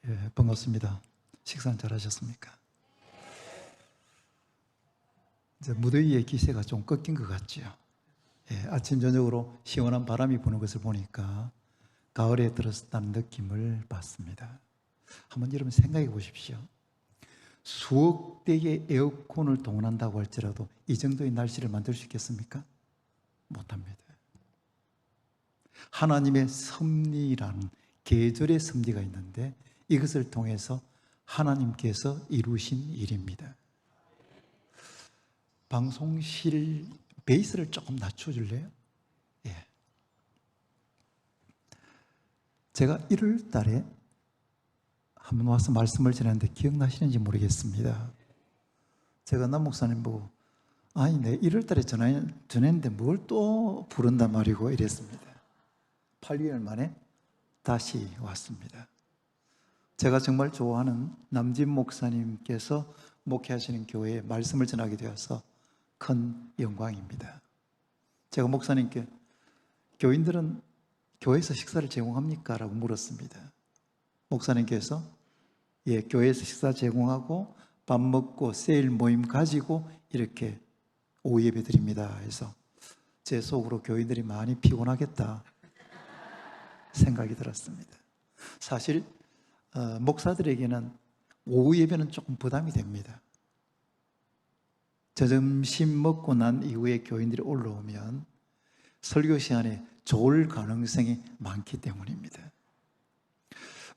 예, 반갑습니다. 식사는 잘 하셨습니까? 이제 무더위의 기세가 좀 꺾인 것 같죠. 예, 아침 저녁으로 시원한 바람이 부는 것을 보니까 가을에 들었다는 느낌을 받습니다. 한번 여러분 생각해 보십시오. 수억 대의 에어컨을 동원한다고 할지라도 이 정도의 날씨를 만들 수 있겠습니까? 못합니다. 하나님의 섭리라는 계절의 섭리가 있는데 이것을 통해서 하나님께서 이루신 일입니다. 방송실 베이스를 조금 낮춰줄래요? 예. 제가 1월 달에 한번 와서 말씀을 전했는데 기억나시는지 모르겠습니다. 제가 남 목사님 보고 아니 내 1월 달에 전했는데 뭘 또 부른단 말이고 이랬습니다. 8개월 만에 다시 왔습니다. 제가 정말 좋아하는 남진 목사님께서 목회하시는 교회에 말씀을 전하게 되어서 큰 영광입니다. 제가 목사님께 교인들은 교회에서 식사를 제공합니까? 라고 물었습니다. 목사님께서 예, 교회에서 식사 제공하고 밥 먹고 세일 모임 가지고 이렇게 오후 예배 드립니다 해서 제 속으로 교인들이 많이 피곤하겠다 생각이 들었습니다. 사실 목사들에게는 오후 예배는 조금 부담이 됩니다. 점심 먹고 난 이후에 교인들이 올라오면 설교 시간에 졸 가능성이 많기 때문입니다.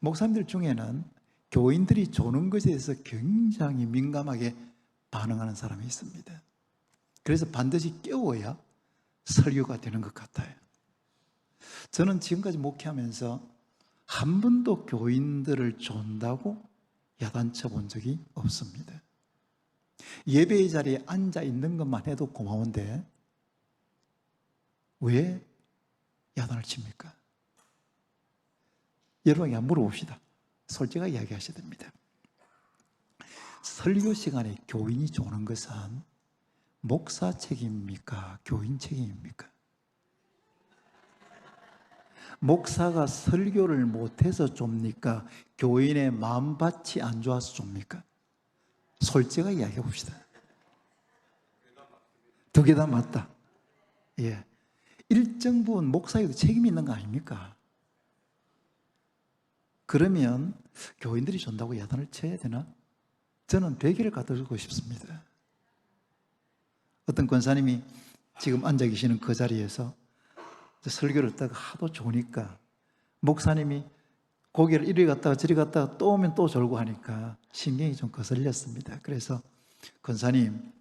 목사님들 중에는 교인들이 조는 것에 대해서 굉장히 민감하게 반응하는 사람이 있습니다. 그래서 반드시 깨워야 설교가 되는 것 같아요. 저는 지금까지 목회하면서 한 번도 교인들을 존다고 야단쳐 본 적이 없습니다. 예배의 자리에 앉아 있는 것만 해도 고마운데 왜 야단을 칩니까? 여러분에게 한번 물어봅시다. 솔직하게 이야기하셔야 됩니다. 설교 시간에 교인이 조는 것은 목사 책임입니까? 교인 책임입니까? 목사가 설교를 못해서 좁니까? 교인의 마음밭이 안 좋아서 좁니까? 솔직하게 이야기해 봅시다. 두 개 다 맞다. 예. 일정 부분 목사에도 책임이 있는 거 아닙니까? 그러면 교인들이 존다고 야단을 쳐야 되나? 저는 베개를 갖다 주고 싶습니다. 어떤 권사님이 지금 앉아 계시는 그 자리에서 설교를 듣다가 하도 좋으니까 목사님이 고개를 이리 갔다가 저리 갔다가 또 오면 또 졸고 하니까 신경이 좀 거슬렸습니다. 그래서 권사님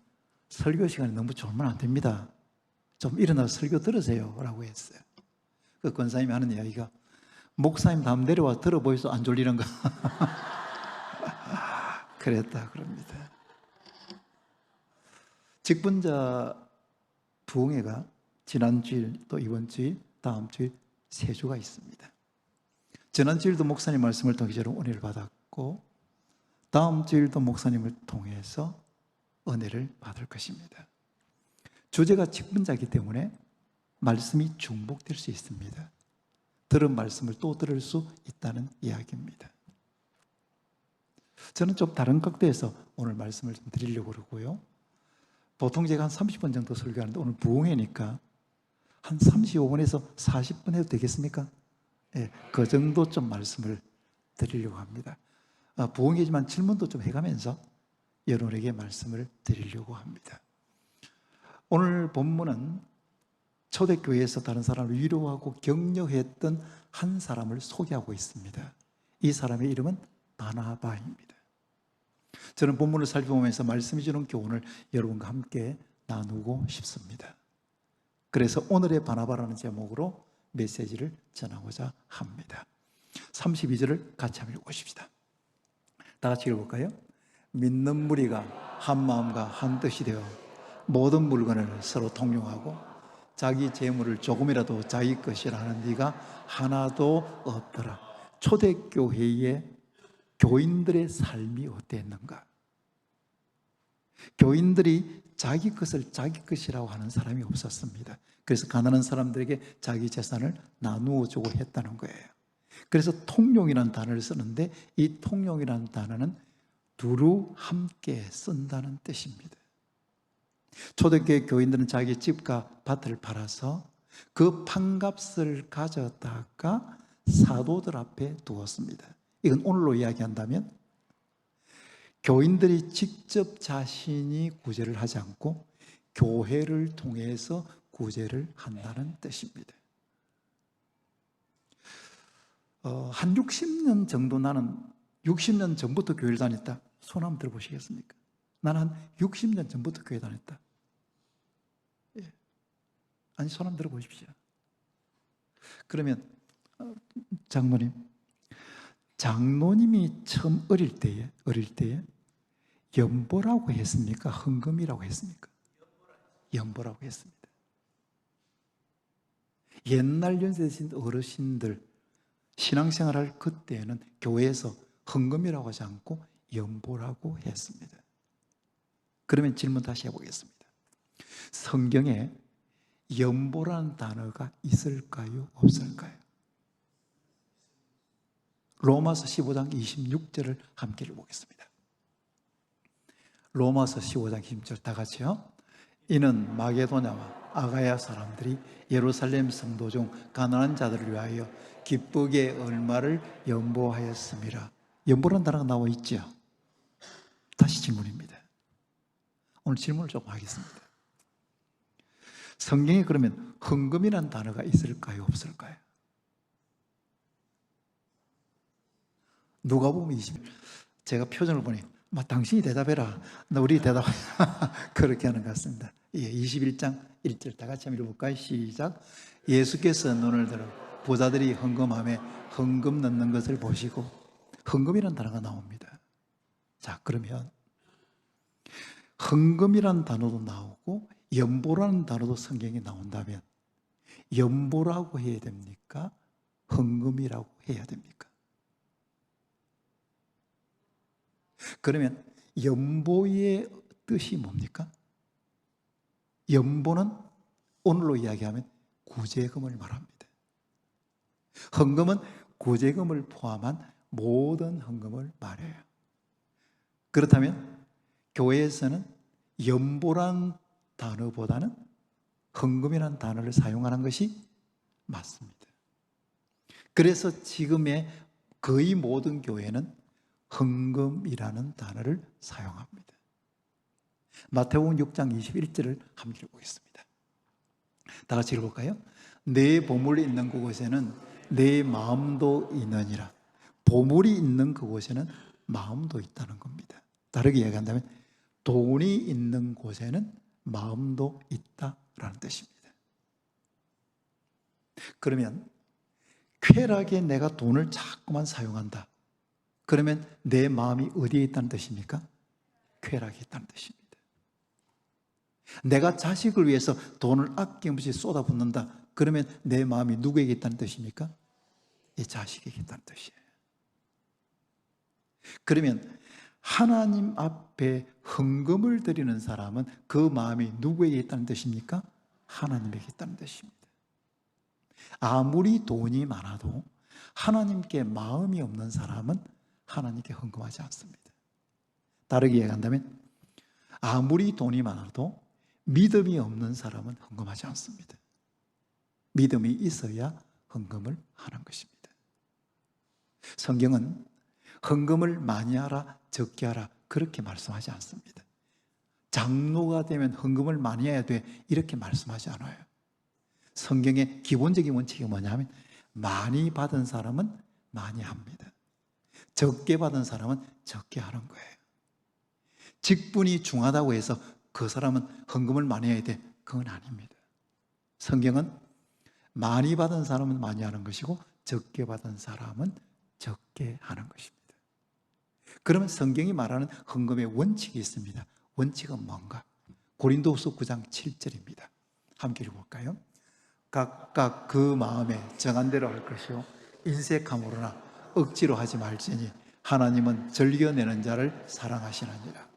설교 시간에 너무 졸면 안 됩니다. 좀 일어나서 설교 들으세요 라고 했어요. 그 권사님이 하는 이야기가 목사님 다음 내려와 들어보이소 안 졸리는가? 그랬다 그럽니다. 직분자 부흥회가 지난 주일 또 이번 주일 다음 주일 3주가 있습니다. 지난 주일도 목사님 말씀을 통해 저는 은혜를 받았고 다음 주일도 목사님을 통해서 은혜를 받을 것입니다. 주제가 직분자이기 때문에 말씀이 중복될 수 있습니다. 들은 말씀을 또 들을 수 있다는 이야기입니다. 저는 좀 다른 각도에서 오늘 말씀을 좀 드리려고 그러고요. 보통 제가 한 30분 정도 설교하는데 오늘 부흥회니까 한 35분에서 40분 해도 되겠습니까? 예, 그 정도 좀 말씀을 드리려고 합니다. 부흥회지만 질문도 좀 해가면서 여러분에게 말씀을 드리려고 합니다. 오늘 본문은 초대교회에서 다른 사람을 위로하고 격려했던 한 사람을 소개하고 있습니다. 이 사람의 이름은 바나바입니다. 저는 본문을 살펴보면서 말씀해 주는 교훈을 여러분과 함께 나누고 싶습니다. 그래서 오늘의 바나바라는 제목으로 메시지를 전하고자 합니다. 32절을 같이 한번 읽어보십시다. 다 같이 읽어볼까요? 믿는 무리가 한 마음과 한 뜻이 되어 모든 물건을 서로 통용하고 자기 재물을 조금이라도 자기 것이라 하는 네가 하나도 없더라. 초대교회의 교인들의 삶이 어땠는가? 교인들이 자기 것을 자기 것이라고 하는 사람이 없었습니다. 그래서 가난한 사람들에게 자기 재산을 나누어 주고 했다는 거예요. 그래서 통용이라는 단어를 쓰는데 이 통용이라는 단어는 두루 함께 쓴다는 뜻입니다. 초대교회 교인들은 자기 집과 밭을 팔아서 그 판값을 가져다가 사도들 앞에 두었습니다. 이건 오늘로 이야기한다면 교인들이 직접 자신이 구제를 하지 않고 교회를 통해서 구제를 한다는 뜻입니다. 한 60년 정도 나는 60년 전부터 교회를 다녔다. 손 한번 들어보시겠습니까? 나는 한 60년 전부터 교회 다녔다. 예. 아니, 손 한번 들어보십시오. 그러면 장로님, 장로님이 처음 어릴 때에 연보라고 했습니까? 헌금이라고 했습니까? 연보라고 했습니다. 옛날 연세 드신 어르신들 신앙생활할 그때는 교회에서 헌금이라고 하지 않고 연보라고 했습니다. 그러면 질문 다시 해보겠습니다. 성경에 연보라는 단어가 있을까요? 없을까요? 로마서 15장 26절을 함께 읽어보겠습니다. 로마서 15장 26절 다 같이요. 이는 마게도냐와 아가야 사람들이 예루살렘 성도 중 가난한 자들을 위하여 기쁘게 얼마를 연보하였음이라. 연보라는 단어가 나와 있죠. 다시 질문입니다. 오늘 질문을 좀 하겠습니다. 성경에 그러면 헌금이라는 단어가 있을까요? 없을까요? 누가복음 20, 제가 표정을 보니 당신이 대답해라. 우리 대답해. 그렇게 하는 것 같습니다. 21장 1절 다 같이 한번 읽어볼까요? 시작. 예수께서 눈을 들어 부자들이 헌금함에 헌금 넣는 것을 보시고, 헌금이라는 단어가 나옵니다. 자, 그러면 헌금이라는 단어도 나오고 연보라는 단어도 성경에 나온다면 연보라고 해야 됩니까? 헌금이라고 해야 됩니까? 그러면 연보의 뜻이 뭡니까? 연보는 오늘로 이야기하면 구제금을 말합니다. 헌금은 구제금을 포함한 모든 헌금을 말해요. 그렇다면 교회에서는 연보란 단어보다는 헌금이라는 단어를 사용하는 것이 맞습니다. 그래서 지금의 거의 모든 교회는 헌금이라는 단어를 사용합니다. 마태복음 6장 21절을 함께 읽어보겠습니다. 다 같이 읽어볼까요? 내 보물이 있는 그곳에는 내 마음도 있느니라. 보물이 있는 그곳에는 마음도 있다는 겁니다. 다르게 이야기한다면 돈이 있는 곳에는 마음도 있다라는 뜻입니다. 그러면 쾌락에 내가 돈을 자꾸만 사용한다. 그러면 내 마음이 어디에 있다는 뜻입니까? 쾌락에 있다는 뜻입니다. 내가 자식을 위해서 돈을 아낌없이 쏟아붓는다. 그러면 내 마음이 누구에게 있다는 뜻입니까? 이 자식에게 있다는 뜻이에요. 그러면 하나님 앞에 헌금을 드리는 사람은 그 마음이 누구에게 있다는 뜻입니까? 하나님에게 있다는 뜻입니다. 아무리 돈이 많아도 하나님께 마음이 없는 사람은 하나님께 헌금하지 않습니다. 다르게 얘기한다면 아무리 돈이 많아도 믿음이 없는 사람은 헌금하지 않습니다. 믿음이 있어야 헌금을 하는 것입니다. 성경은 헌금을 많이 하라, 적게 하라 그렇게 말씀하지 않습니다. 장로가 되면 헌금을 많이 해야 돼 이렇게 말씀하지 않아요. 성경의 기본적인 원칙이 뭐냐면 많이 받은 사람은 많이 합니다. 적게 받은 사람은 적게 하는 거예요. 직분이 중하다고 해서 그 사람은 헌금을 많이 해야 돼 그건 아닙니다. 성경은 많이 받은 사람은 많이 하는 것이고 적게 받은 사람은 적게 하는 것입니다. 그러면 성경이 말하는 헌금의 원칙이 있습니다. 원칙은 뭔가? 고린도후서 9장 7절입니다. 함께 읽어볼까요? 각각 그 마음에 정한 대로 할 것이요 인색함으로나 억지로 하지 말지니 하나님은 즐겨내는 자를 사랑하시느니라.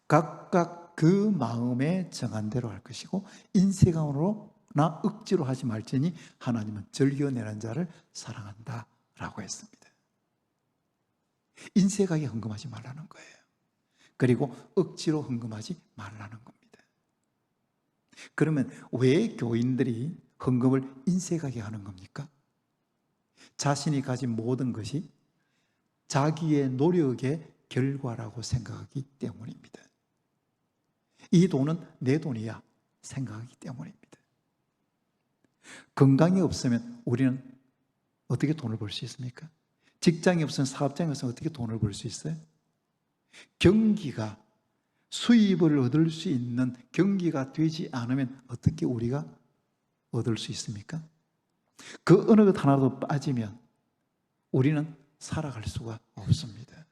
각각 그 마음에 정한 대로 할 것이고 인색함으로나 억지로 하지 말지니 하나님은 즐겨내는 자를 사랑한다 라고 했습니다. 인색하게 헌금하지 말라는 거예요. 그리고 억지로 헌금하지 말라는 겁니다. 그러면 왜 교인들이 헌금을 인색하게 하는 겁니까? 자신이 가진 모든 것이 자기의 노력의 결과라고 생각하기 때문입니다. 이 돈은 내 돈이야 생각하기 때문입니다. 건강이 없으면 우리는 어떻게 돈을 벌 수 있습니까? 직장이 없으면, 사업장이 없으면 어떻게 돈을 벌 수 있어요? 경기가, 수입을 얻을 수 있는 경기가 되지 않으면 어떻게 우리가 얻을 수 있습니까? 그 어느 것 하나도 빠지면 우리는 살아갈 수가 없습니다.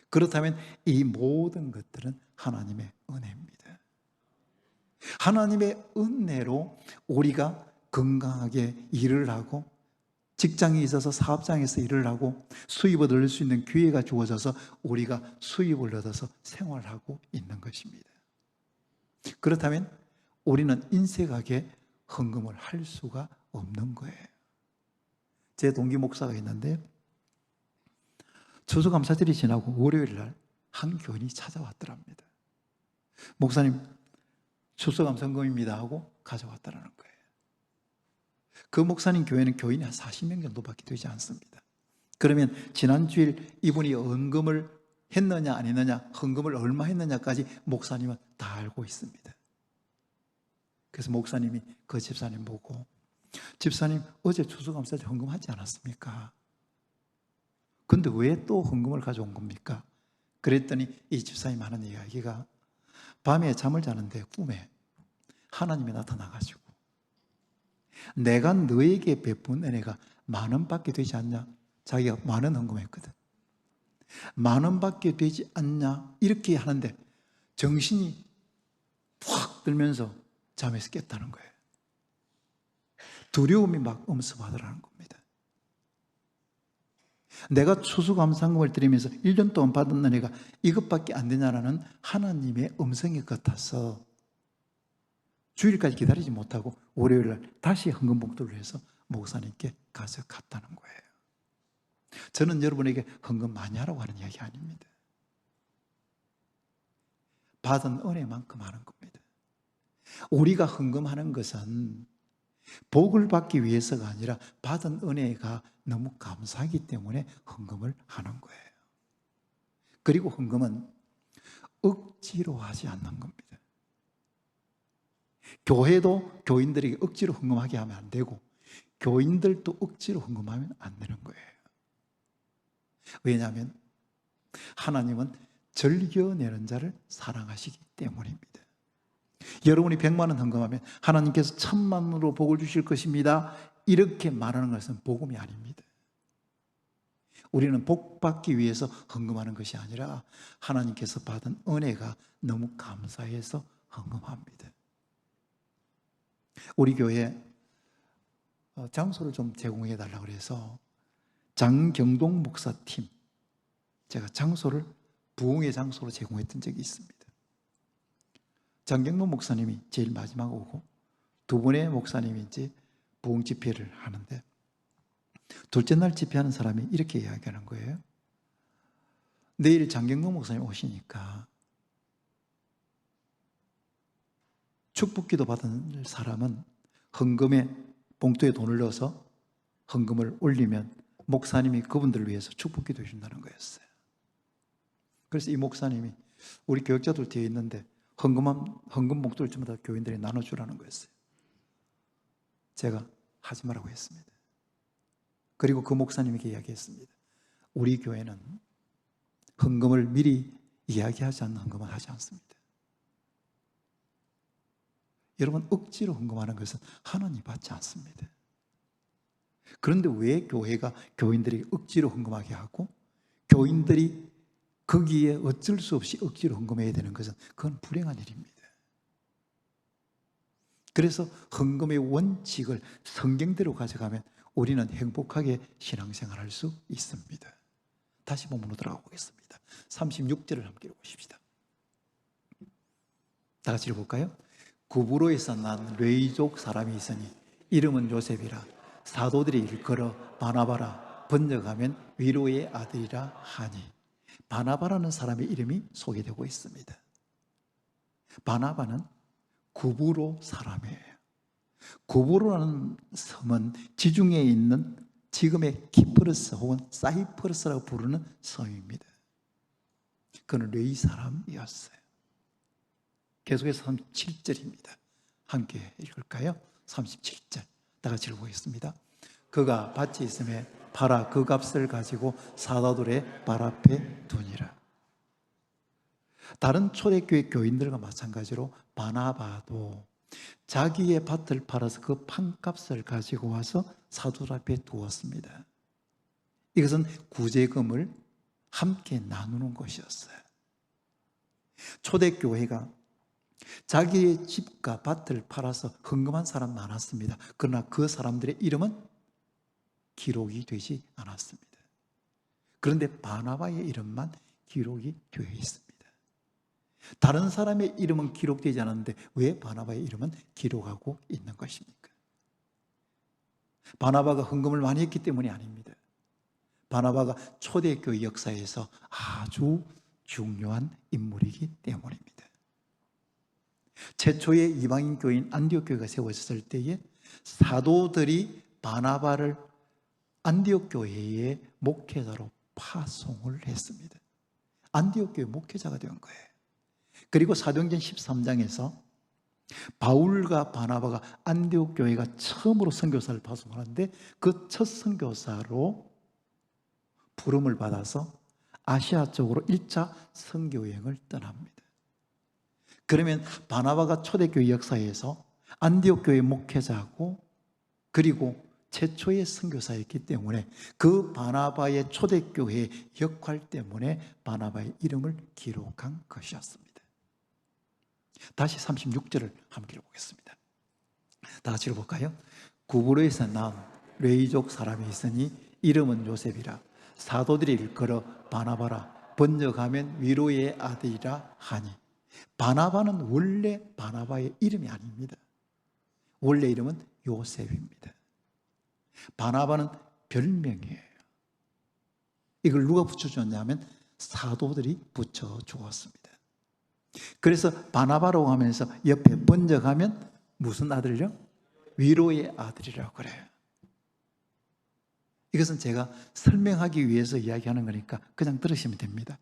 그렇다면 이 모든 것들은 하나님의 은혜입니다. 하나님의 은혜로 우리가 건강하게 일을 하고, 직장에 있어서 사업장에서 일을 하고, 수입을 얻을 수 있는 기회가 주어져서 우리가 수입을 얻어서 생활하고 있는 것입니다. 그렇다면 우리는 인색하게 헌금을 할 수가 없는 거예요. 제 동기 목사가 있는데 추수감사절이 지나고 월요일 날 한 교인이 찾아왔더랍니다. 목사님, 추수감사금입니다 하고 가져왔다는 거예요. 그 목사님 교회는 교인이 한 40명 정도밖에 되지 않습니다. 그러면 지난 주일 이분이 헌금을 했느냐 안 했느냐, 헌금을 얼마 했느냐까지 목사님은 다 알고 있습니다. 그래서 목사님이 그 집사님 보고, 집사님 어제 추수감사절 헌금하지 않았습니까? 근데 왜 또 헌금을 가져온 겁니까? 그랬더니 이 집사님 하는 이야기가, 밤에 잠을 자는데 꿈에 하나님이 나타나가지고 내가 너에게 베푼 은혜가 10,000원밖에 되지 않냐? 자기가 10,000원 헌금했거든. 10,000원밖에 되지 않냐? 이렇게 하는데 정신이 확 들면서 잠에서 깼다는 거예요. 두려움이 막 엄습하더라는 겁니다. 내가 추수감사금을 드리면서 1년 동안 받은 은혜가 이것밖에 안 되냐라는 하나님의 음성이 같아서 주일까지 기다리지 못하고 월요일날 다시 헌금 봉투를 해서 목사님께 가져갔다는 거예요. 저는 여러분에게 헌금 많이 하라고 하는 이야기 아닙니다. 받은 은혜만큼 하는 겁니다. 우리가 헌금하는 것은 복을 받기 위해서가 아니라 받은 은혜가 너무 감사하기 때문에 헌금을 하는 거예요. 그리고 헌금은 억지로 하지 않는 겁니다. 교회도 교인들에게 억지로 헌금하게 하면 안 되고, 교인들도 억지로 헌금하면 안 되는 거예요. 왜냐하면 하나님은 즐겨내는 자를 사랑하시기 때문입니다. 여러분이 100만 원 헌금하면 하나님께서 1,000만원으로 복을 주실 것입니다, 이렇게 말하는 것은 복음이 아닙니다. 우리는 복 받기 위해서 헌금하는 것이 아니라 하나님께서 받은 은혜가 너무 감사해서 헌금합니다. 우리 교회 장소를 좀 제공해 달라고 해서 장경동 목사팀, 제가 장소를 부흥의 장소로 제공했던 적이 있습니다. 장경동 목사님이 제일 마지막 오고, 두 분의 목사님이 이제 부흥 집회를 하는데, 둘째 날 집회하는 사람이 이렇게 이야기하는 거예요. 내일 장경동 목사님 오시니까 축복기도 받은 사람은 헌금에 봉투에 돈을 넣어서 헌금을 올리면 목사님이 그분들을 위해서 축복기도 해준다는 거였어요. 그래서 이 목사님이 우리 교역자들 뒤에 있는데 헌금 봉투를 전부 다 교인들이 나눠주라는 거였어요. 제가 하지 말라고 했습니다. 그리고 그 목사님에게 이야기했습니다. 우리 교회는 헌금을 미리 이야기하지 않는 헌금을 하지 않습니다. 여러분, 억지로 헌금하는 것은 하나님 받지 않습니다. 그런데 왜 교회가 교인들이 억지로 헌금하게 하고, 교인들이 거기에 어쩔 수 없이 억지로 헌금해야 되는 것은 그건 불행한 일입니다. 그래서 헌금의 원칙을 성경대로 가져가면 우리는 행복하게 신앙생활할 수 있습니다. 다시 본문으로 들어가 보겠습니다. 36절을 함께 읽어보십시다. 다 같이 읽어볼까요? 구브로에서 난 레이족 사람이 있으니 이름은 요셉이라. 사도들이 일컬어 바나바라, 번역하면 위로의 아들이라 하니. 바나바라는 사람의 이름이 소개되고 있습니다. 바나바는 구브로 사람이에요. 구브로라는 섬은 지중해에 있는 지금의 키프러스 혹은 사이프러스라고 부르는 섬입니다. 그는 레위 사람이었어요. 계속해서 37절입니다. 함께 읽을까요? 37절 다 같이 읽어보겠습니다. 그가 밭이 있음에 팔아 그 값을 가지고 사도들의 발 앞에 두니라. 다른 초대교회 교인들과 마찬가지로 바나바도 자기의 밭을 팔아서 그 판값을 가지고 와서 사도들 앞에 두었습니다. 이것은 구제금을 함께 나누는 것이었어요. 초대교회가 자기의 집과 밭을 팔아서 헌금한 사람 많았습니다. 그러나 그 사람들의 이름은 기록이 되지 않았습니다. 그런데 바나바의 이름만 기록이 되어 있습니다. 다른 사람의 이름은 기록되지 않았는데 왜 바나바의 이름은 기록하고 있는 것입니까? 바나바가 헌금을 많이 했기 때문이 아닙니다. 바나바가 초대교회 역사에서 아주 중요한 인물이기 때문입니다. 최초의 이방인 교회인 안디옥 교회가 세워졌을 때에 사도들이 바나바를 안디옥 교회의 목회자로 파송을 했습니다. 안디옥 교회 목회자가 된 거예요. 그리고 사도행전 13장에서 바울과 바나바가 안디옥 교회가 처음으로 선교사를 파송하는데 그 첫 선교사로 부름을 받아서 아시아 쪽으로 1차 선교 여행을 떠납니다. 그러면 바나바가 초대교회 역사에서 안디옥 교회 목회자고 그리고 최초의 선교사였기 때문에 그 바나바의 초대교회의 역할 때문에 바나바의 이름을 기록한 것이었습니다. 다시 36절을 함께 읽어보겠습니다. 다 같이 읽어볼까요? 구브로에서 난 레이족 사람이 있으니 이름은 요셉이라. 사도들이 일컬어 바나바라, 번역하면 위로의 아들이라 하니. 바나바는 원래 바나바의 이름이 아닙니다. 원래 이름은 요셉입니다. 바나바는 별명이에요. 이걸 누가 붙여줬냐면 사도들이 붙여주었습니다. 그래서 바나바라고 하면서 옆에 번역하면 무슨 아들이요? 위로의 아들이라고 그래요. 이것은 제가 설명하기 위해서 이야기하는 거니까 그냥 들으시면 됩니다.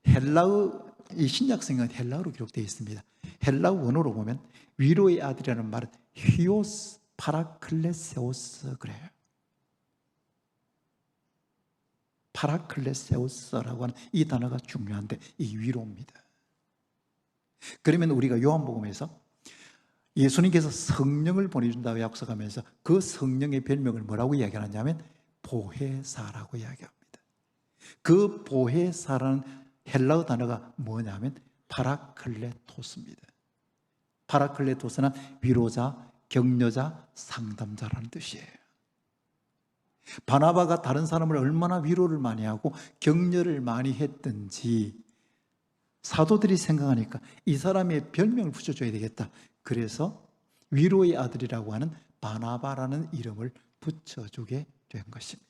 헬라어, 이 신약성경은 헬라어로 기록되어 있습니다. 헬라어 원어로 보면 위로의 아들이라는 말은 히오스 파라클레세오스 그래요. 파라클레세오스라고 하는 이 단어가 중요한데 이 위로입니다. 그러면 우리가 요한복음에서 예수님께서 성령을 보내준다고 약속하면서 그 성령의 별명을 뭐라고 이야기하냐면 보혜사라고 이야기합니다. 그 보혜사라는 헬라어 단어가 뭐냐면 파라클레토스입니다. 파라클레토스는 위로자, 격려자, 상담자라는 뜻이에요. 바나바가 다른 사람을 얼마나 위로를 많이 하고 격려를 많이 했든지 사도들이 생각하니까 이 사람의 별명을 붙여줘야 되겠다. 그래서 위로의 아들이라고 하는 바나바라는 이름을 붙여주게 된 것입니다.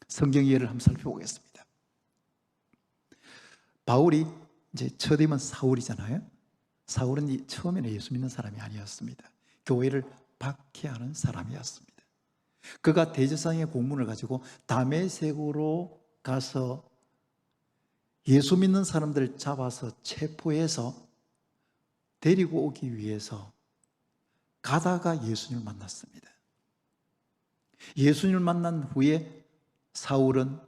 성경 이해를 한번 살펴보겠습니다. 바울이 이제 첫 이름은 사울이잖아요. 사울은 처음에는 예수 믿는 사람이 아니었습니다. 교회를 박해하는 사람이었습니다. 그가 대제사장의 공문을 가지고 다메섹으로 가서 예수 믿는 사람들을 잡아서 체포해서 데리고 오기 위해서 가다가 예수님을 만났습니다. 예수님을 만난 후에 사울은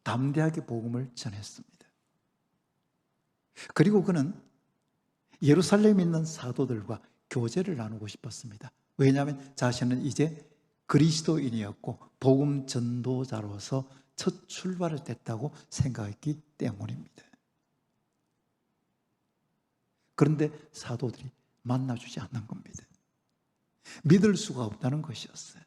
담대하게 복음을 전했습니다. 그리고 그는 예루살렘에 있는 사도들과 교제를 나누고 싶었습니다. 왜냐하면 자신은 이제 그리스도인이었고 복음 전도자로서 첫 출발을 했다고 생각했기 때문입니다. 그런데 사도들이 만나주지 않는 겁니다. 믿을 수가 없다는 것이었어요.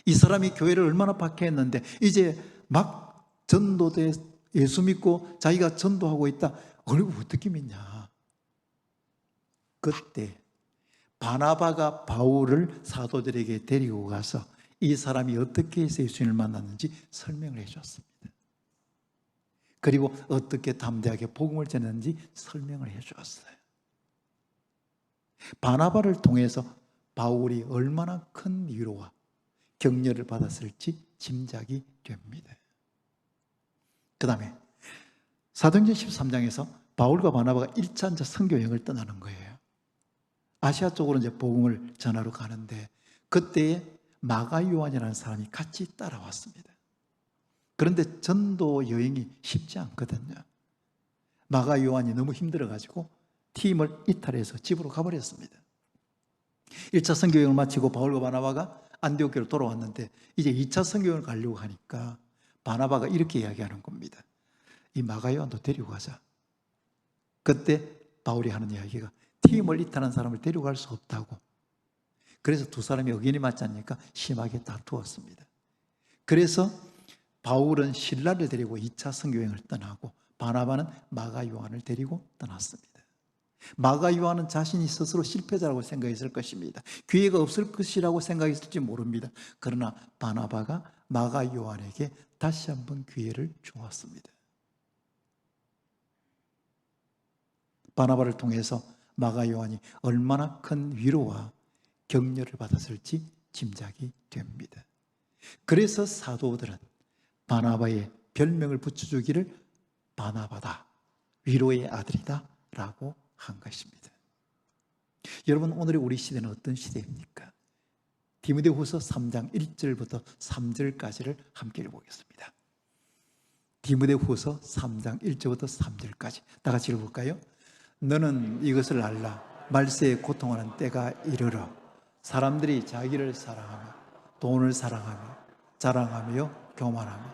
이 사람이 교회를 얼마나 박해했는데 이제 막 전도돼 예수 믿고 자기가 전도하고 있다. 그리고 어떻게 믿냐. 그때 바나바가 바울을 사도들에게 데리고 가서 이 사람이 어떻게 해서 예수님을 만났는지 설명을 해줬습니다. 그리고 어떻게 담대하게 복음을 전했는지 설명을 해주었어요. 바나바를 통해서 바울이 얼마나 큰 위로와 격려를 받았을지 짐작이 됩니다. 그 다음에 사도행전 13장에서 바울과 바나바가 1차 선교여행을 떠나는 거예요. 아시아 쪽으로 이제 복음을 전하러 가는데 그때에 마가 요한이라는 사람이 같이 따라왔습니다. 그런데 전도 여행이 쉽지 않거든요. 마가 요한이 너무 힘들어가지고 팀을 이탈해서 집으로 가버렸습니다. 1차 선교여행을 마치고 바울과 바나바가 안디옥교로 돌아왔는데 이제 2차 선교여행을 가려고 하니까 바나바가 이렇게 이야기하는 겁니다. 이 마가 요한도 데리고 가자. 그때 바울이 하는 이야기가 팀을 이탈한 사람을 데려갈 수 없다고. 그래서 두 사람이 의견이 맞지 않으니까 심하게 다투었습니다. 그래서 바울은 실라를 데리고 2차 선교여행을 떠나고 바나바는 마가 요한을 데리고 떠났습니다. 마가 요한은 자신이 스스로 실패자라고 생각했을 것입니다. 기회가 없을 것이라고 생각했을지 모릅니다. 그러나 바나바가 마가 요한에게 다시 한번 기회를 주었습니다. 바나바를 통해서 마가 요한이 얼마나 큰 위로와 격려를 받았을지 짐작이 됩니다. 그래서 사도들은 바나바의 별명을 붙여주기를 바나바다, 위로의 아들이다 라고 한 것입니다. 여러분, 오늘의 우리 시대는 어떤 시대입니까? 디모데후서 3장 1절부터 3절까지를 함께 읽어보겠습니다. 디모데후서 3장 1절부터 3절까지 다 같이 읽어볼까요? 너는 이것을 알라. 말세에 고통하는 때가 이르러 사람들이 자기를 사랑하며 돈을 사랑하며 자랑하며 교만하며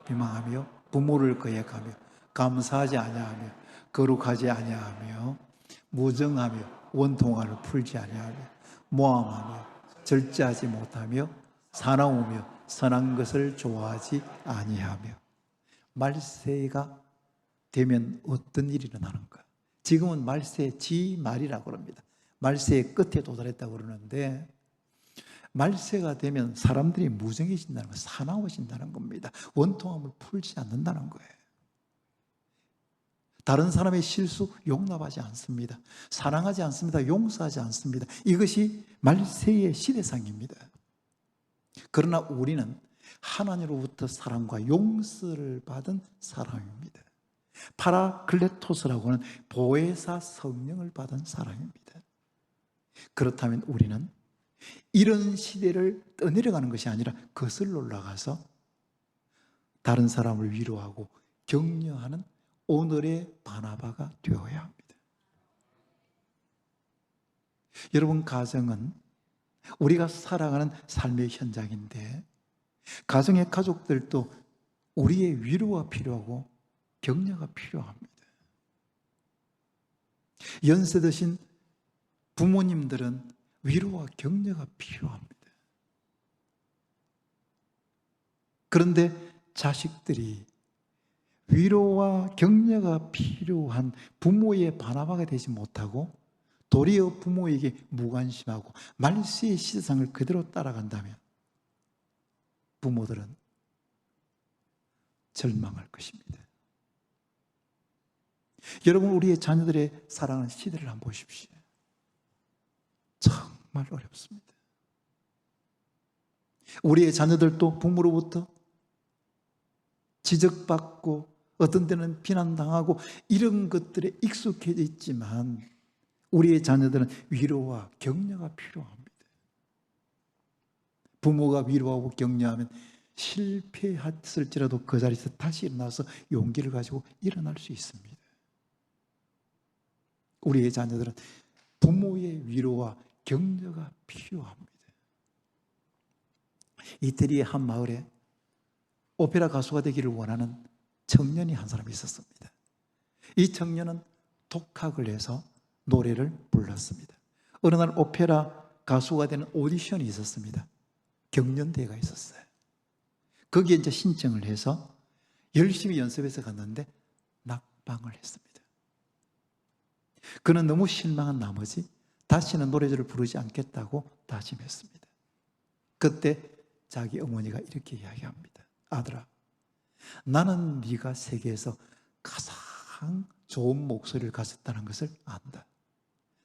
비방하며 부모를 거역하며 감사하지 아니하며 거룩하지 아니하며 무정하며 원통함을 풀지 아니하며 모함하며 절제하지 못하며 사나우며 선한 것을 좋아하지 아니하며. 말세가 되면 어떤 일이 일어나는가? 지금은 말세의 지말이라고 합니다. 말세의 끝에 도달했다고 그러는데 말세가 되면 사람들이 무정해진다는 거, 사나워진다는 겁니다. 원통함을 풀지 않는다는 거예요. 다른 사람의 실수 용납하지 않습니다. 사랑하지 않습니다. 용서하지 않습니다. 이것이 말세의 시대상입니다. 그러나 우리는 하나님으로부터 사랑과 용서를 받은 사람입니다. 파라클레토스라고 하는 보혜사 성령을 받은 사람입니다. 그렇다면 우리는 이런 시대를 떠내려가는 것이 아니라 거슬러 올라가서 다른 사람을 위로하고 격려하는 오늘의 바나바가 되어야 합니다. 여러분, 가정은 우리가 살아가는 삶의 현장인데 가정의 가족들도 우리의 위로가 필요하고 격려가 필요합니다. 연세 드신 부모님들은 위로와 격려가 필요합니다. 그런데 자식들이 위로와 격려가 필요한 부모의 바나바가 되지 못하고 도리어 부모에게 무관심하고 말세의 시대상을 그대로 따라간다면 부모들은 절망할 것입니다. 여러분, 우리의 자녀들의 사랑하는 시대를 한번 보십시오. 정말 어렵습니다. 우리의 자녀들도 부모로부터 지적받고 어떤 때는 비난당하고 이런 것들에 익숙해져 있지만 우리의 자녀들은 위로와 격려가 필요합니다. 부모가 위로하고 격려하면 실패했을지라도 그 자리에서 다시 일어나서 용기를 가지고 일어날 수 있습니다. 우리의 자녀들은 부모의 위로와 격려가 필요합니다. 이태리의 한 마을에 오페라 가수가 되기를 원하는 청년이 한 사람이 있었습니다. 이 청년은 독학을 해서 노래를 불렀습니다. 어느 날 오페라 가수가 되는 오디션이 있었습니다. 경연대회가 있었어요. 거기에 이제 신청을 해서 열심히 연습해서 갔는데 낙방을 했습니다. 그는 너무 실망한 나머지 다시는 노래자를 부르지 않겠다고 다짐했습니다. 그때 자기 어머니가 이렇게 이야기합니다. 아들아, 나는 네가 세계에서 가장 좋은 목소리를 가졌다는 것을 안다.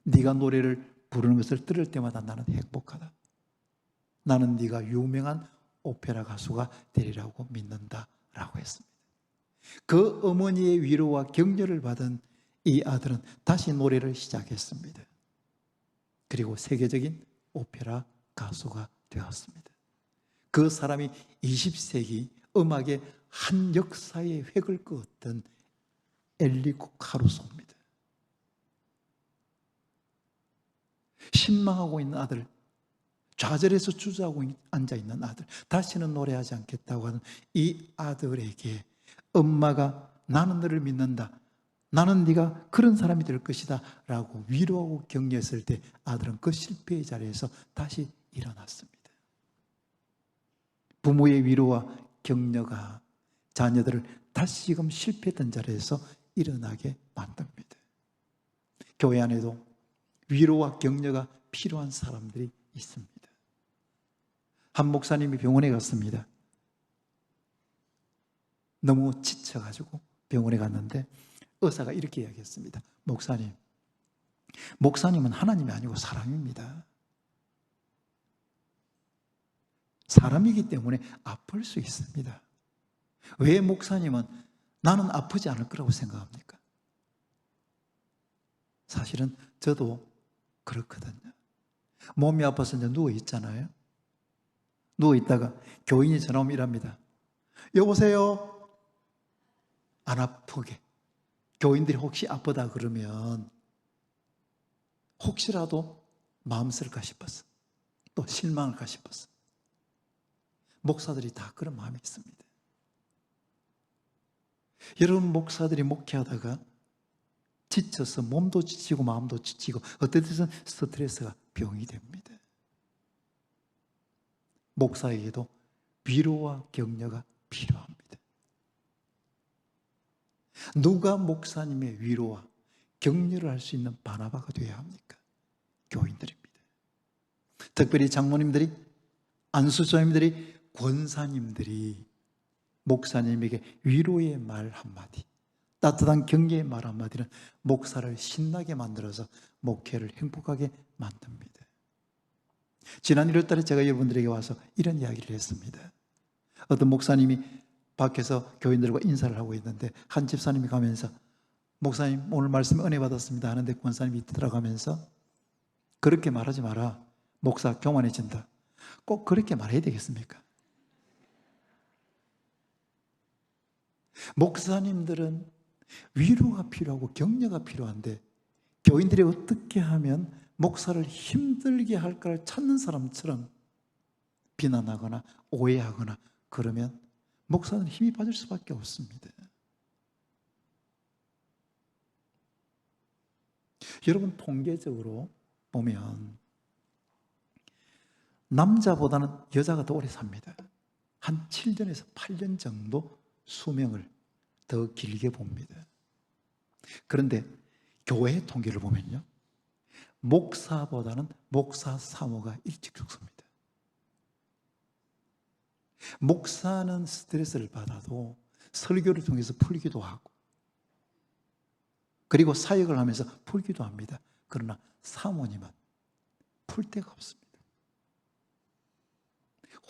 네가 노래를 부르는 것을 들을 때마다 나는 행복하다. 나는 네가 유명한 오페라 가수가 되리라고 믿는다라고 했습니다. 그 어머니의 위로와 격려를 받은 이 아들은 다시 노래를 시작했습니다. 그리고 세계적인 오페라 가수가 되었습니다. 그 사람이 20세기 음악의 한 역사의 획을 그었던 엔리코 카루소입니다. 신망하고 있는 아들, 좌절해서 주저하고 앉아있는 아들, 다시는 노래하지 않겠다고 하는 이 아들에게 엄마가 나는 너를 믿는다, 나는 네가 그런 사람이 될 것이다 라고 위로하고 격려했을 때 아들은 그 실패의 자리에서 다시 일어났습니다. 부모의 위로와 격려가 자녀들을 다시금 실패했던 자리에서 일어나게 만듭니다. 교회 안에도 위로와 격려가 필요한 사람들이 있습니다. 한 목사님이 병원에 갔습니다. 너무 지쳐가지고 병원에 갔는데 의사가 이렇게 이야기했습니다. 목사님은 하나님이 아니고 사람입니다. 사람이기 때문에 아플 수 있습니다. 왜 목사님은 나는 아프지 않을 거라고 생각합니까? 사실은 저도 그렇거든요. 몸이 아파서 이제 누워있잖아요. 누워있다가 교인이 전화 오면 이랍니다. 여보세요? 안 아프게. 교인들이 혹시 아프다 그러면 혹시라도 마음 쓸까 싶었어. 또 실망할까 싶었어. 목사들이 다 그런 마음이 있습니다. 여러분 목사들이 목회하다가 지쳐서 몸도 지치고 마음도 지치고 어떤 때는 스트레스가 병이 됩니다. 목사에게도 위로와 격려가 필요합니다. 누가 목사님의 위로와 격려를 할 수 있는 바나바가 되어야 합니까? 교인들입니다. 특별히 장로님들이, 안수사님들이, 권사님들이 목사님에게 위로의 말 한마디, 따뜻한 격려의 말 한마디는 목사를 신나게 만들어서 목회를 행복하게 만듭니다. 지난 1월 달에 제가 여러분들에게 와서 이런 이야기를 했습니다. 어떤 목사님이 밖에서 교인들과 인사를 하고 있는데 한 집사님이 가면서 목사님 오늘 말씀 은혜 받았습니다 하는데 권사님이 들어가면서 그렇게 말하지 마라. 목사 교만해진다. 꼭 그렇게 말해야 되겠습니까? 목사님들은 위로가 필요하고 격려가 필요한데 교인들이 어떻게 하면 목사를 힘들게 할까를 찾는 사람처럼 비난하거나 오해하거나 그러면 목사는 힘이 빠질 수밖에 없습니다. 여러분 통계적으로 보면 남자보다는 여자가 더 오래 삽니다. 한 7년에서 8년 정도 수명을 더 길게 봅니다. 그런데 교회 통계를 보면요, 목사보다는 목사 사모가 일찍 죽습니다. 목사는 스트레스를 받아도 설교를 통해서 풀기도 하고 그리고 사역을 하면서 풀기도 합니다. 그러나 사모님은 풀 데가 없습니다.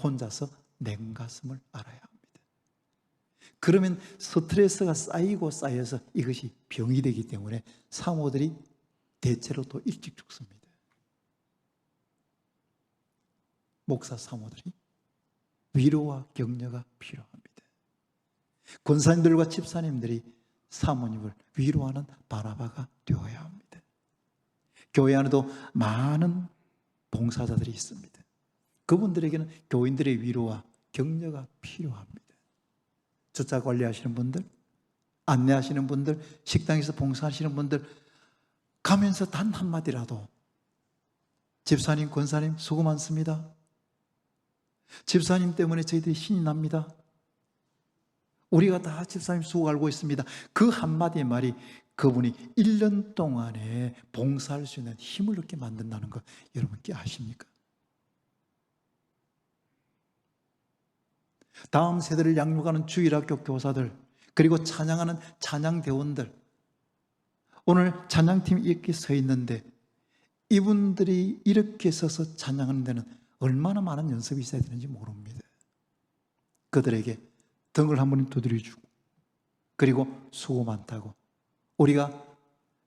혼자서 냉가슴을 앓아야 합니다. 그러면 스트레스가 쌓이고 쌓여서 이것이 병이 되기 때문에 사모들이 대체로 또 일찍 죽습니다. 목사 사모들이 위로와 격려가 필요합니다. 권사님들과 집사님들이 사모님을 위로하는 바나바가 되어야 합니다. 교회 안에도 많은 봉사자들이 있습니다. 그분들에게는 교인들의 위로와 격려가 필요합니다. 주차 관리하시는 분들, 안내하시는 분들, 식당에서 봉사하시는 분들 가면서 단 한마디라도 집사님, 권사님 수고 많습니다. 집사님 때문에 저희들이 신이 납니다. 우리가 다 집사님 수고 알고 있습니다. 그 한마디 말이 그분이 1년 동안에 봉사할 수 있는 힘을 얻게 만든다는 거 여러분께 아십니까? 다음 세대를 양육하는 주일학교 교사들, 그리고 찬양하는 찬양대원들, 오늘 찬양팀이 이렇게 서 있는데 이분들이 이렇게 서서 찬양하는 데는 얼마나 많은 연습이 있어야 되는지 모릅니다. 그들에게 등을 한 번 두드려주고, 그리고 수고 많다고, 우리가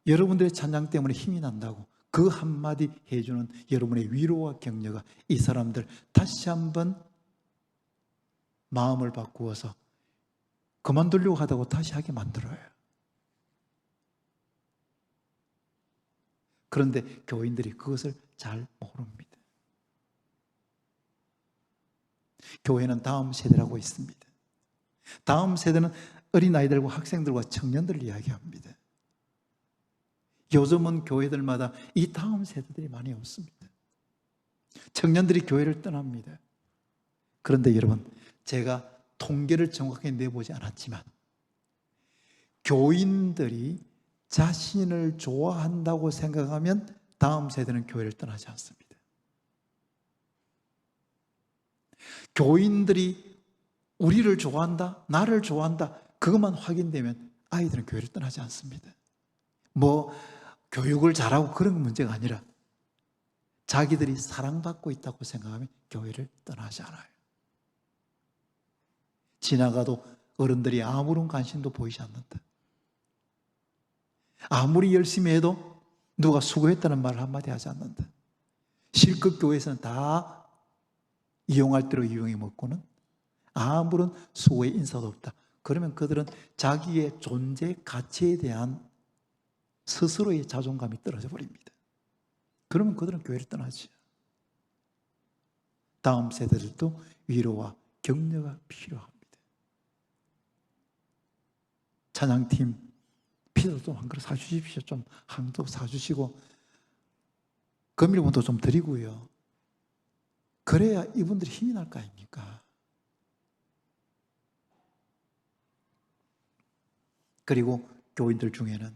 여러분들의 찬양 때문에 힘이 난다고 그 한마디 해주는 여러분의 위로와 격려가 이 사람들 다시 한번 마음을 바꾸어서 그만두려고 하다고 다시 하게 만들어요. 그런데 교인들이 그것을 잘 모릅니다. 교회는 다음 세대라고 있습니다. 다음 세대는 어린아이들과 학생들과 청년들을 이야기합니다. 요즘은 교회들마다 이 다음 세대들이 많이 없습니다. 청년들이 교회를 떠납니다. 그런데 여러분, 제가 통계를 정확하게 내보지 않았지만 교인들이 자신을 좋아한다고 생각하면 다음 세대는 교회를 떠나지 않습니다. 교인들이 우리를 좋아한다, 나를 좋아한다, 그것만 확인되면 아이들은 교회를 떠나지 않습니다. 교육을 잘하고 그런 건 문제가 아니라 자기들이 사랑받고 있다고 생각하면 교회를 떠나지 않아요. 지나가도 어른들이 아무런 관심도 보이지 않는다. 아무리 열심히 해도 누가 수고했다는 말을 한마디 하지 않는다. 실컷 교회에서는 다 이용할 대로 이용해 먹고는 아무런 수고의 인사도 없다. 그러면 그들은 자기의 존재 가치에 대한 스스로의 자존감이 떨어져 버립니다. 그러면 그들은 교회를 떠나지. 다음 세대들도 위로와 격려가 필요합니다. 찬양팀 피자도 좀 한 그릇 사주십시오. 좀 한 그릇 사주시고 금일본도 좀 드리고요. 그래야 이분들이 힘이 날 거 아닙니까? 그리고 교인들 중에는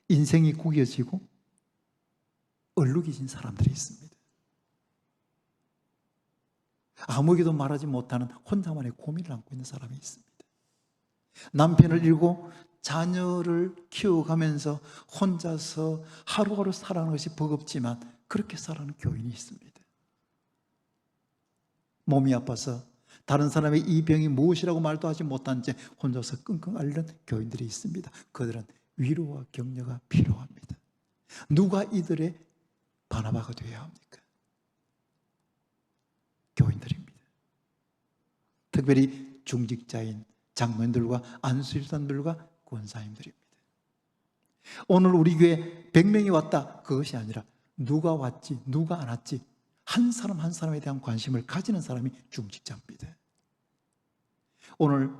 인생이 구겨지고 얼룩이진 사람들이 있습니다. 아무에게도 말하지 못하는 혼자만의 고민을 안고 있는 사람이 있습니다. 남편을 잃고 자녀를 키워가면서 혼자서 하루하루 살아가는 것이 버겁지만 그렇게 살아가는 교인이 있습니다. 몸이 아파서 다른 사람의 이 병이 무엇이라고 말도 하지 못한 채 혼자서 끙끙 앓는 교인들이 있습니다. 그들은 위로와 격려가 필요합니다. 누가 이들의 바나바가 되어야 합니까? 교인들입니다. 특별히 중직자인 장로님들과 안수일사님들과 권사님들입니다. 오늘 우리 교회 100명이 왔다, 그것이 아니라 누가 왔지 누가 안 왔지 한 사람 한 사람에 대한 관심을 가지는 사람이 중직자입니다. 오늘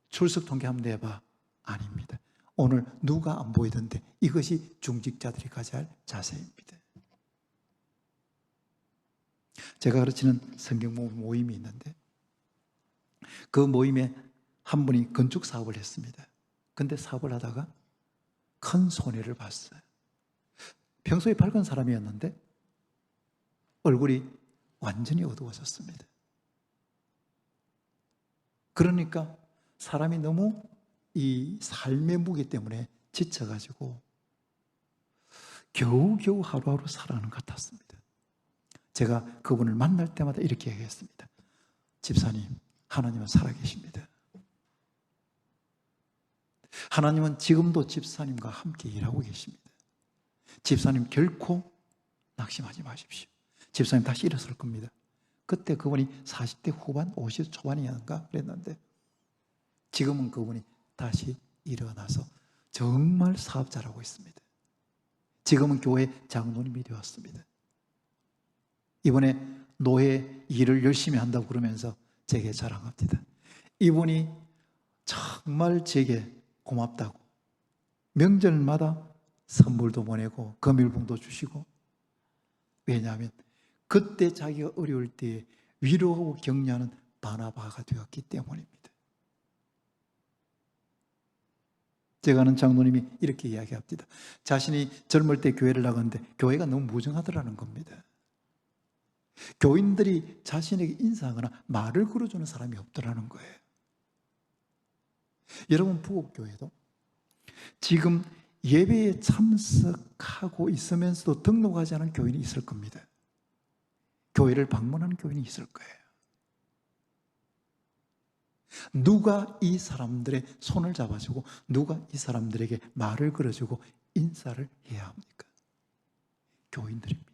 출석 통계 한번 내봐. 아닙니다. 오늘 누가 안 보이던데 이것이 중직자들이 가져야 할 자세입니다. 제가 가르치는 성경 모임이 있는데 그 모임에 한 분이 건축 사업을 했습니다. 근데 사업을 하다가 큰 손해를 봤어요. 평소에 밝은 사람이었는데 얼굴이 완전히 어두워졌습니다. 그러니까 사람이 너무 이 삶의 무게 때문에 지쳐가지고 겨우겨우 하루하루 살아가는 것 같았습니다. 제가 그분을 만날 때마다 이렇게 얘기했습니다. 집사님, 하나님은 살아계십니다. 하나님은 지금도 집사님과 함께 일하고 계십니다. 집사님 결코 낙심하지 마십시오. 집사님 다시 일어설 겁니다. 그때 그분이 40대 후반, 50대 초반이었는가 그랬는데 지금은 그분이 다시 일어나서 정말 사업 잘하고 있습니다. 지금은 교회 장로님이 되었습니다. 이번에 노예 일을 열심히 한다고 그러면서 제게 자랑합니다. 이분이 정말 제게 고맙다고 명절마다 선물도 보내고 금일봉도 주시고, 왜냐하면 그때 자기가 어려울 때에 위로하고 격려하는 바나바가 되었기 때문입니다. 제가 아는 장로님이 이렇게 이야기합니다. 자신이 젊을 때 교회를 나갔는데 교회가 너무 무정하더라는 겁니다. 교인들이 자신에게 인사하거나 말을 걸어주는 사람이 없더라는 거예요. 여러분, 부곡교회도 지금 예배에 참석하고 있으면서도 등록하지 않은 교인이 있을 겁니다. 교회를 방문하는 교인이 있을 거예요. 누가 이 사람들의 손을 잡아주고 누가 이 사람들에게 말을 걸어주고 인사를 해야 합니까? 교인들입니다.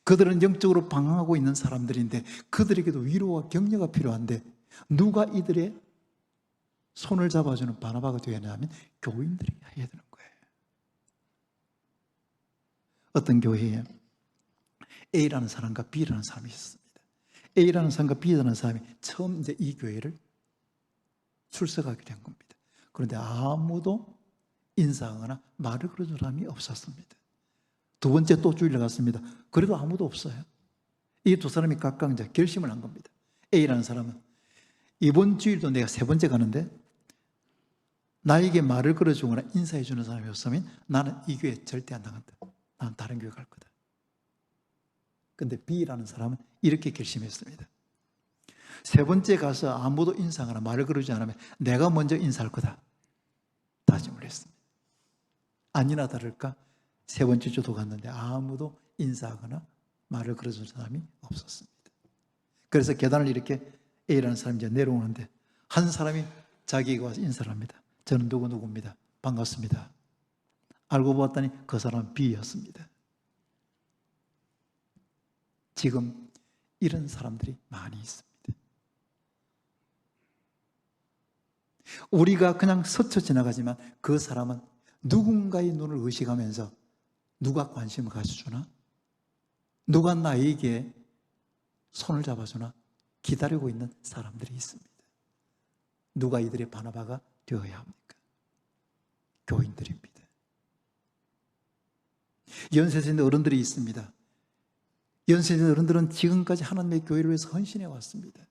그들은 영적으로 방황하고 있는 사람들인데 그들에게도 위로와 격려가 필요한데 누가 이들의 손을 잡아주는 바나바가 되어야 하면 교인들이 해야 되는 거예요. 어떤 교회에 A라는 사람과 B라는 사람이 있었습니다. A라는 사람과 B라는 사람이 처음 이제 이 교회를 출석하게 된 겁니다. 그런데 아무도 인사하거나 말을 걸어준 사람이 없었습니다. 두 번째 또 주일에 갔습니다. 그래도 아무도 없어요. 이 두 사람이 각각 이제 결심을 한 겁니다. A라는 사람은 이번 주일도 내가 세 번째 가는데 나에게 말을 걸어주거나 인사해 주는 사람이 없으면 나는 이 교회 절대 안 나간다. 나는 다른 교회 갈 거다. 근데 B라는 사람은 이렇게 결심했습니다. 세 번째 가서 아무도 인사하거나 말을 걸어주지 않으면 내가 먼저 인사할 거다. 다짐을 했습니다. 아니나 다를까 세 번째 주도 갔는데 아무도 인사하거나 말을 걸어주는 사람이 없었습니다. 그래서 계단을 이렇게 A라는 사람이 이제 내려오는데 한 사람이 자기에게 와서 인사를 합니다. 저는 누구누구입니다. 반갑습니다. 알고 보았더니 그 사람은 B였습니다. 지금 이런 사람들이 많이 있습니다. 우리가 그냥 스쳐 지나가지만 그 사람은 누군가의 눈을 의식하면서 누가 관심을 가져주나? 누가 나에게 손을 잡아주나? 기다리고 있는 사람들이 있습니다. 누가 이들의 바나바가 되어야 합니까? 교인들입니다. 연세에 있는 어른들이 있습니다. 연세에 있는 어른들은 지금까지 하나님의 교회를 위해서 헌신해 왔습니다.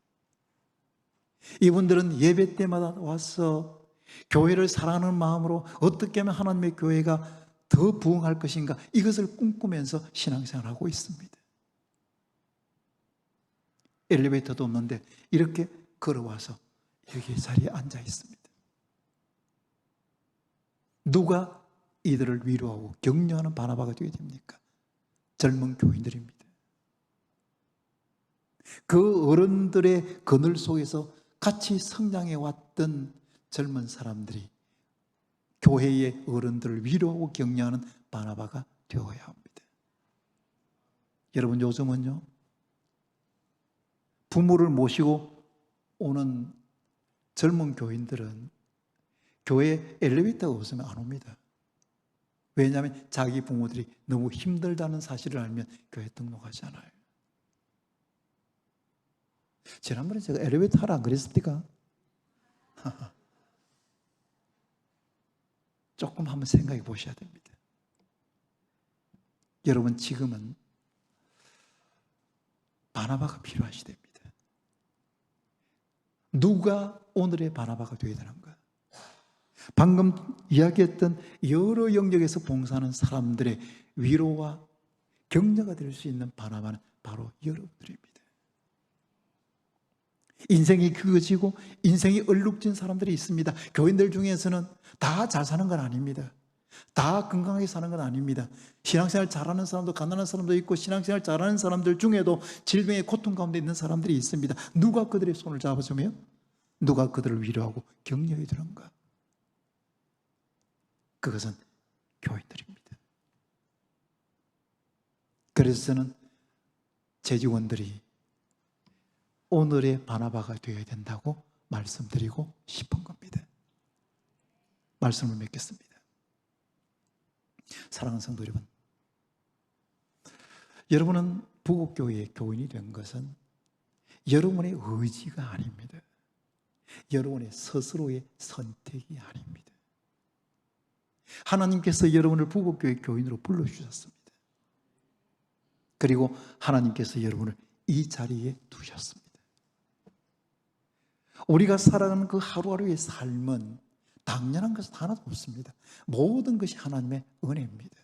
이분들은 예배 때마다 와서 교회를 사랑하는 마음으로 어떻게 하면 하나님의 교회가 더 부흥할 것인가 이것을 꿈꾸면서 신앙생활을 하고 있습니다. 엘리베이터도 없는데 이렇게 걸어와서 여기 자리에 앉아 있습니다. 누가 이들을 위로하고 격려하는 바나바가 되어야 됩니까? 젊은 교인들입니다. 그 어른들의 그늘 속에서 같이 성장해 왔던 젊은 사람들이 교회의 어른들을 위로하고 격려하는 바나바가 되어야 합니다. 여러분, 요즘은요 부모를 모시고 오는 젊은 교인들은 교회에 엘리베이터가 없으면 안 옵니다. 왜냐하면 자기 부모들이 너무 힘들다는 사실을 알면 교회에 등록하지 않아요. 지난번에 제가 엘리베이터 하라 안 그랬습니까? 조금 한번 생각해 보셔야 됩니다. 여러분, 지금은 바나바가 필요하시 됩니다. 누가 오늘의 바나바가 되어야 되는가? 방금 이야기했던 여러 영역에서 봉사하는 사람들의 위로와 격려가 될 수 있는 바나바는 바로 여러분들입니다. 인생이 그어지고 인생이 얼룩진 사람들이 있습니다. 교인들 중에서는 다 잘 사는 건 아닙니다. 다 건강하게 사는 건 아닙니다. 신앙생활 잘하는 사람도 가난한 사람도 있고 신앙생활 잘하는 사람들 중에도 질병의 고통 가운데 있는 사람들이 있습니다. 누가 그들의 손을 잡아주며 누가 그들을 위로하고 격려해 주는가? 그것은 교인들입니다. 그래서 저는 제 직원들이 오늘의 바나바가 되어야 된다고 말씀드리고 싶은 겁니다. 말씀을 맺겠습니다. 사랑하는 성도 여러분, 여러분은 부곡교회의 교인이 된 것은 여러분의 의지가 아닙니다. 여러분의 스스로의 선택이 아닙니다. 하나님께서 여러분을 부곡교회 교인으로 불러주셨습니다. 그리고 하나님께서 여러분을 이 자리에 두셨습니다. 우리가 살아가는 그 하루하루의 삶은 당연한 것은 하나도 없습니다. 모든 것이 하나님의 은혜입니다.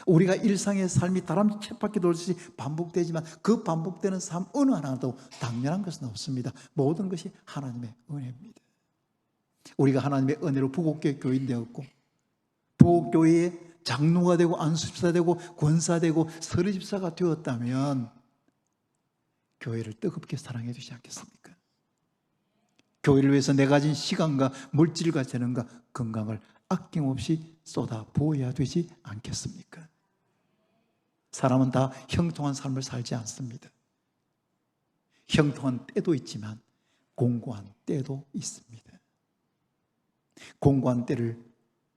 우리가 일상의 삶이 다람쥐 쳇바퀴 돌듯이 반복되지만 그 반복되는 삶 어느 하나도 당연한 것은 없습니다. 모든 것이 하나님의 은혜입니다. 우리가 하나님의 은혜로 부곡교회 교인 되었고 부곡교회의 장로가 되고 안수집사 되고 권사 되고 서리집사가 되었다면 교회를 뜨겁게 사랑해 주지 않겠습니까? 교회를 위해서 내가 가진 시간과 물질과 재능과 건강을 아낌없이 쏟아 부어야 되지 않겠습니까? 사람은 다 형통한 삶을 살지 않습니다. 형통한 때도 있지만 공고한 때도 있습니다. 공고한 때를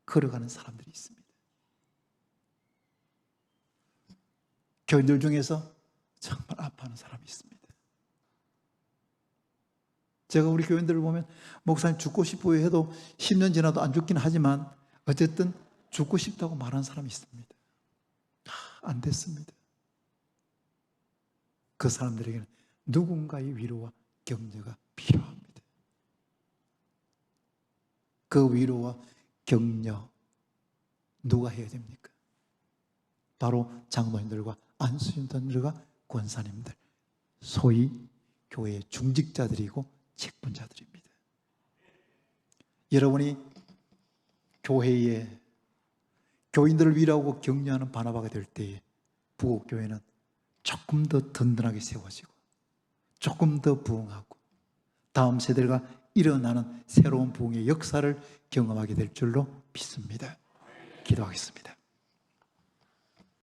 걸어가는 사람들이 있습니다. 교인들 중에서 정말 아파하는 사람이 있습니다. 제가 우리 교인들을 보면 목사님 죽고 싶어요 해도 10년 지나도 안 죽긴 하지만 어쨌든 죽고 싶다고 말하는 사람이 있습니다. 안 됐습니다. 그 사람들에게는 누군가의 위로와 격려가 필요합니다. 그 위로와 격려 누가 해야 됩니까? 바로 장로님들과 안수인들과 권사님들, 소위 교회의 중직자들이고 직분자들입니다. 여러분이 교회에 교인들을 위로하고 격려하는 바나바가 될 때에 부곡교회는 조금 더 든든하게 세워지고 조금 더 부흥하고 다음 세대가 일어나는 새로운 부흥의 역사를 경험하게 될 줄로 믿습니다. 기도하겠습니다.